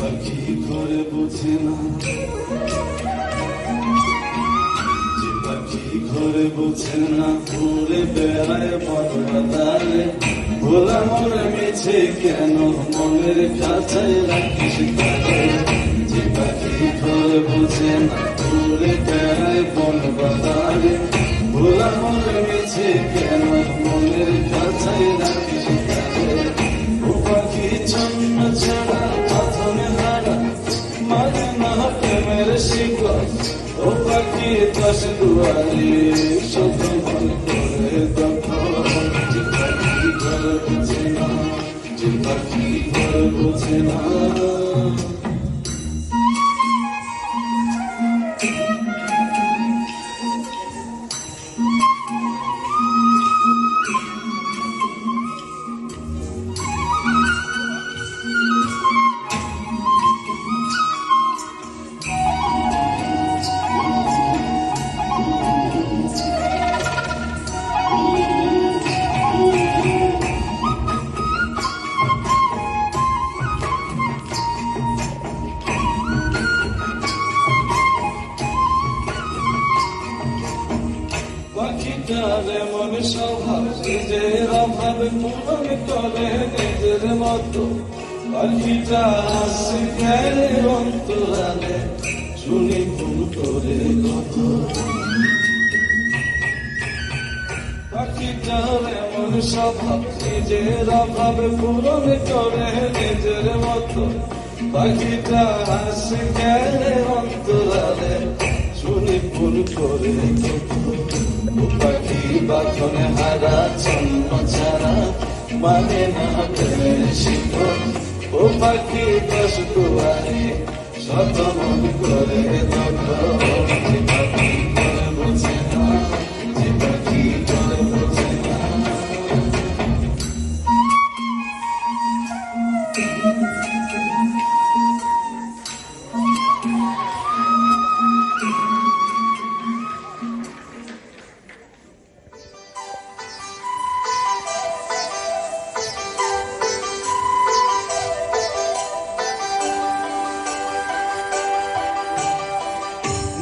পাখি ঘরে বোঝে না, যে পাখি ঘরে বোঝে না, ঘুরে বেড়ায় বনবাদারে। ভোলা মনে মিছে কেন মনের কাছায় রাখিস তারে, যে পাখি ঘরে বোঝে না, ঘুরে বেড়ায় বনবাদারে। ভোলা মনে মিছে কেন মনের কাছায় রাখিস তারে। ও পাখি ছন্ন ছাড়া কাঁথনে হারা, মানে না প্রেমের শিকল। ও পাখি দশ দুয়ারে শত মন করে দখল। যে পাখি ঘর বোঝে না, যে পাখি ঘর বোঝে না। পাখিটার এমন স্বভাব, নিজের অভাবে পূরণ করে নিজের মতো। পাখিটা হাসি খেলে অন্তরালে, শুনি ভুল করে কত। পাখিটার এমন স্বভাব, নিজের অভাবে পূরণ করে নিজের মতো। পাখিটা হাসি খেলে অন্তরালে, শুনি ভুল করে কত। ও পাখি বাঁধনে হারা ছন্ন ছাড়া, মানে না প্রেমের শিকল। ও পাখি দশ দুয়ারে শত মন করে দখল। যে পাখি ঘরে বোঝে না, যে পাখি ঘরে বোঝে না।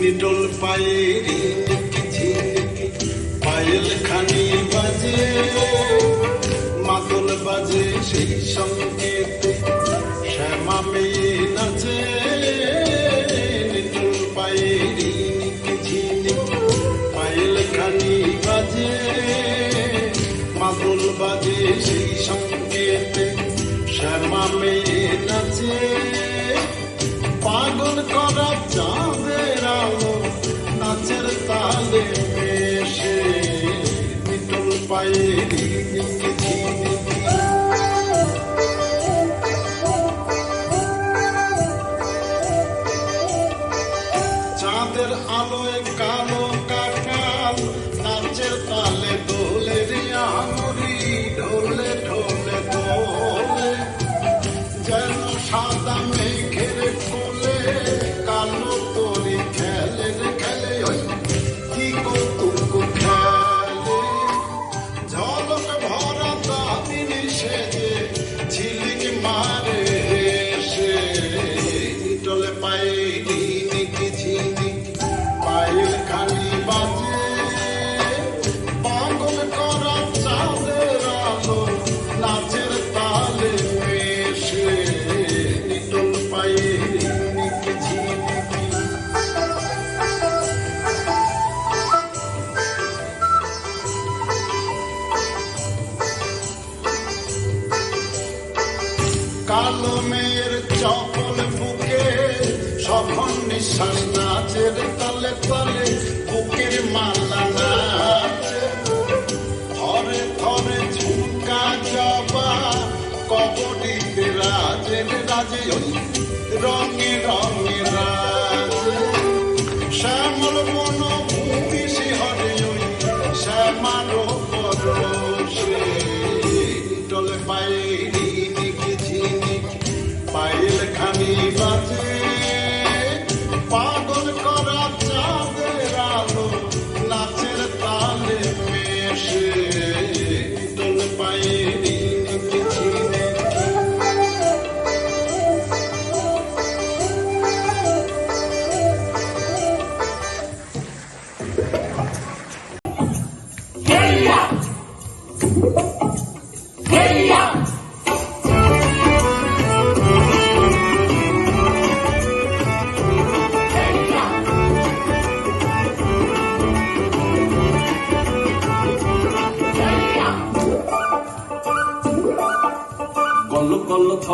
নিডল পায়েরি নিকি ঝিনিকি পায়েল খানি বাজে, মাদল বাজে সেই সঙ্গীতে শ্যামা মেয়ে নাচে। নিডল পায়েরি নিকি ঝিনিকি পায়েল খানি বাজে, মাদল বাজে সেই সঙ্গীতে শ্যামা মেয়ে নাচে। পাগল করা চাঁদের আলো নাচের তালে মেশে, নিটোল পায়েরি নিকি ঝিনিকি। চাঁদের আলোয় কালো কাকাল নাচের তালে দোলে রে আঙুরি, ঢোলে ঢোলে দোলে। যেন সাদা মেঘের কোলে কালো তরি খেলে রে খেলে, ওই কি কৌতুক খেলে। ঝলক ভরা দামিনী সেজে ঝিলিক মারে সে, নিটোলে পায়েরি নিকি ঝিনিকি পায়েল খানি বাজে। পাগল করা চাঁদের আলো নাচের তালে মেশে, নিটোল পায়েরি নিকি ঝিনিকি। কালো মেয়ের চপল বুকে সঘন নিঃশ্বাস নাচের তালে তালে, বুকের মালা নাচে। থরে থরে ঝুমকা জবা কবডিতে রাজের রাজে, ওই রঙে রঙে রাজে। শ্যামল বন ভূমি শিহরে, ওই শ্যামার পরশে। নিটোল পায়েরি নিকি ঝিনিকি পায়েল খানি বাজে। পাগল করা চাঁদের আলো নাচের তালে মেশে, নিটোল পায়েরি নিকি ঝিনিকি।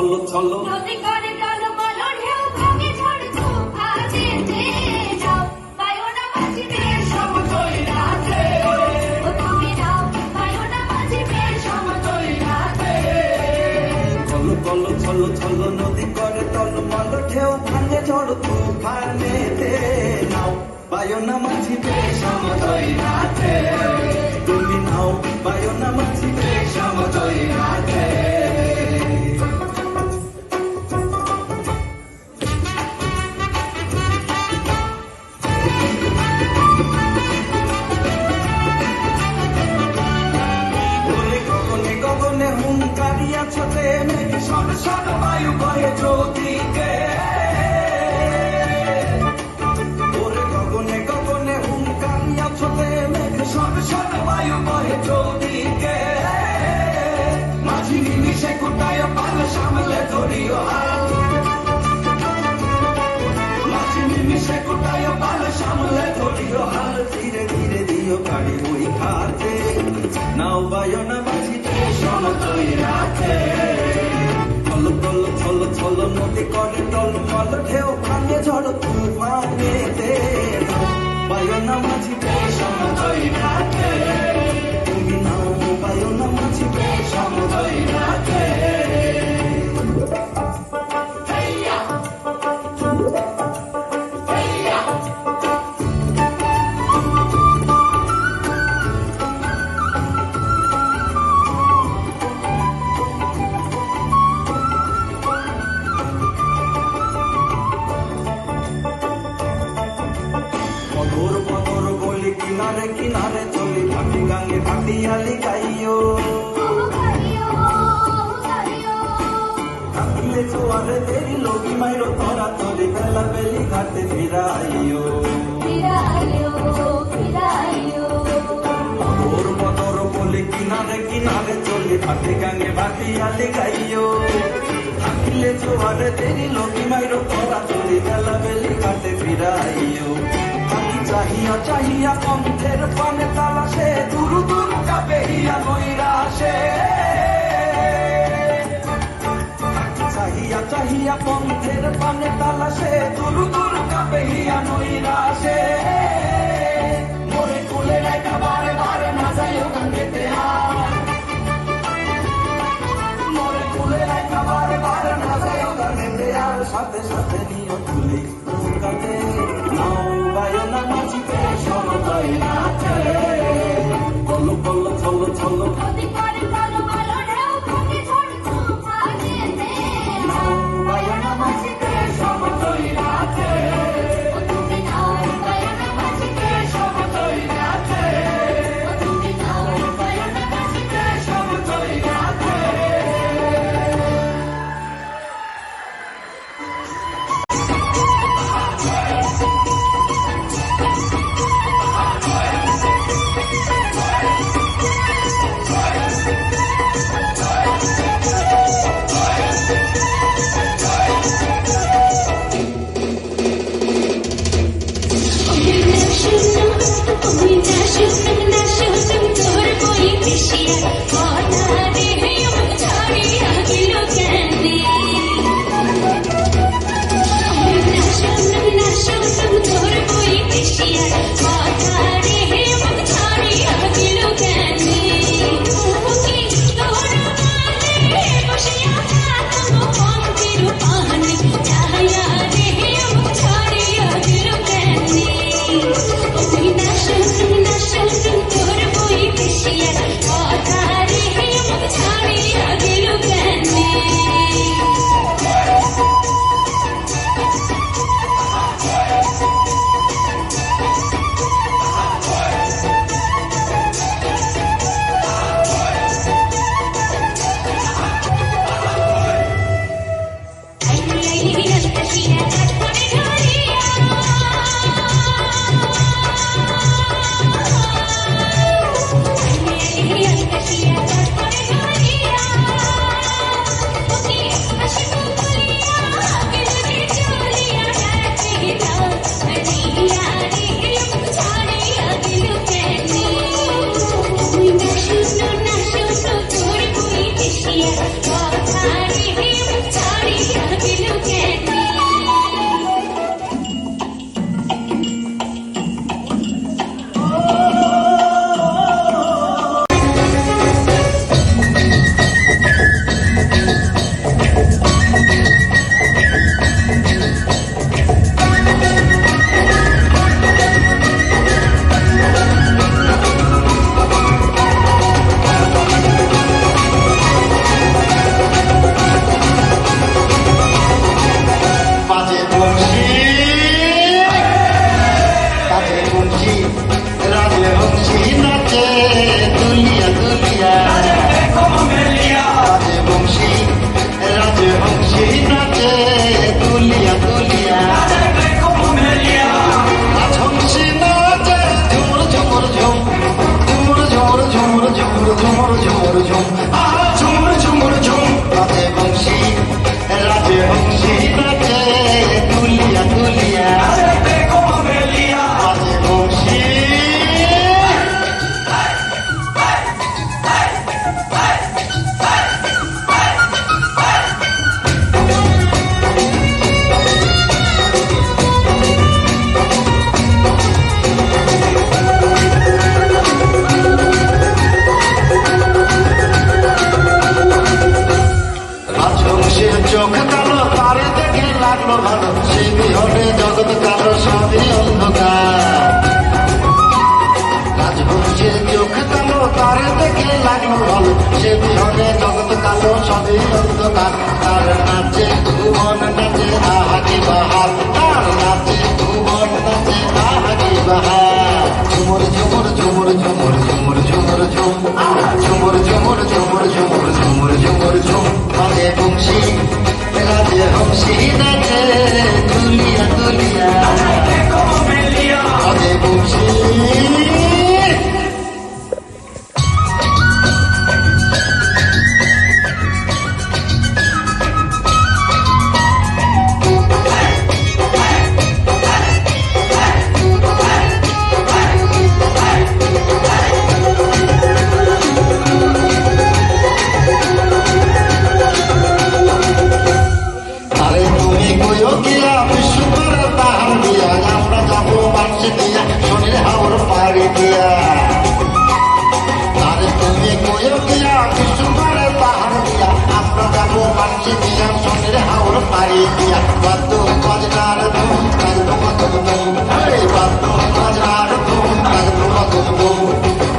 ছলো ছলো নদী করে টলমল ঢেউ ভাঙে ঝড় তুফানে নাও বায়ুনা মাঝিবে সমতল রাতে ও তুমি নাও বায়ুনা মাঝিবে সমতল রাতে ছলো ছলো ছলো ছলো নদী করে টলমল ঢেউ ভাঙে ঝড় তুফানেতে নাও বায়না মাঝিবে সমতল রাতে তুমি নাও বায়না মাঝিবে সমতল রাতে গগনে গগনে হুঙ্কারিয়া ছোটে মেঘ শট শট বায়ু বহে চৌদিকে ওরে গগনে গগনে হুঙ্কারিয়া ছোটে মেঘ শট শট বায়ু বহে চৌদিকে মাঝি নিমিষে কুটায় পাল সামলে ধরিও হাল মাঝি নিমিষে কুটায় পাল সামলে ধরিও হাল ধীরে ধীরে দিও গাড়ি বই খাতে নাও বায়না মাঝিতে সমতল রাতে ছলো ছলো ছলো ছলো নদী করে টলমল ঢেউ ভাঙে ঝড় তুফানেতে নাও বায়না মাঝিতে সমতল রাতে তুমি নাও বায়না মাঝিতে সমতল রাতে মধুর মধুর বলি কিনারে কিনারে চলি ভাটি গাঙ্গে ভাটিয়ালি গাইও থাকিলে জোয়ারে দেরি লগি মাইরো ধরা তরি বেলা বেলি ঘাটে ফিরাইও মধুর মধুর বলি কিনারে কিনারে চলি ভাটি গাঙ্গে ভাটিয়ালি গাইও থাকিলে জোয়ারে দেরি লগি মাইরো ধরা তরি বেলা বেলি ঘাটে ফিরাইও চাহিয়া চাহিয়া পন্থের পানে তালাশে দুরু দুরু কাপেহিয়া নৈরাশে চাহিয়া চাহিয়া পন্থের পানে তালাশে দুরু দুরু কাপেহিয়া নৈরাশে মোরে কুলে রেখা বারে বারে না যাইও গাঙ্গেতে মোরে কুলে রেখা বারে বারে না যাইও গাঙ্গেতে আর সাথে সাথে নিও তুলি নৌকাতে নাও বায়না মাঝিতে সমতল রাতে বলো বলো ছলো ছলো নদী করে টলমল ঢেউ ভাঙে ঝড় তুফানে নাও বায়ুনা মাঝিবে সমতল রাতে ও তুমি নাও বায়ুনা মাঝিবে সমতল রাতে ও তুমি নাও বায়ুনা মাঝিবে সমতল রাতে লাগলো ভালো সে বিহনে জগৎ কালো সবই অন্ধকার রাজবংশের চোখ কালো তার দেখে লাগলো ভালো সে বিহনে জগৎ কালো সবই অন্ধকার তার নাচে ভুবন নাচে আহাকি বাহার তার নাচে ভুবন নাচে আহাকি বাহার ঝুমুর ঝুমুর ঝুমুর ঝুমুর ঝুমুর ঝুমুর ঝুম ঝুমুর ঝুমুর ঝুমুর ঝুমুর ঝুমুর ঝুমুর ঝুম বাজে বংশী রাজে হংসী নাচে দুলিয়া দুলিয়া বাজে বংশী আরে তুমি কইও গিয়া বিশ্বকর পাহাড় দিয়া আমরা যাবো বাঁচে দিয়া শনির হাওর পাড়ি দিয়া আরে তুমি কইও গিয়া বিশ্বকর পাহাড় দিয়া আমরা যাবো বাঁচে দিয়া শনির হাওর পাড়ি দিয়া বাদ্য বাজনার ধুম কাজলো মতন ধুম আরে বাদ্য বাজনার ধুম কাজলো মতন ধুম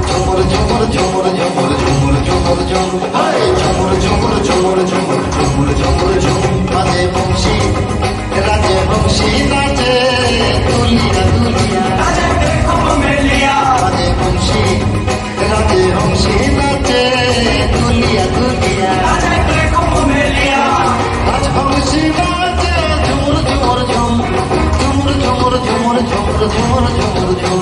ঝুমুর ঝুমুর ঝুমুর ঝুমুর ঝুমুর ঝুমুর ঝুম আরে ঝুমুর ঝুমুর ঝুমুর ঝুমুর ঝুমুর ঝুমুর ঝুম বাজে বংশী রাজে বংশী নাচে দুলিয়া দুলিয়া বাজে বংশী রাজে বংশী নাচে দুলিয়া দুলিয়া রাজবংশী নাচে ঝুমুর ঝুমুর ঝুম ঝুমুর ঝুমুর ঝুমুর ঝুমুর ঝুমুর ঝুমুর ঝুম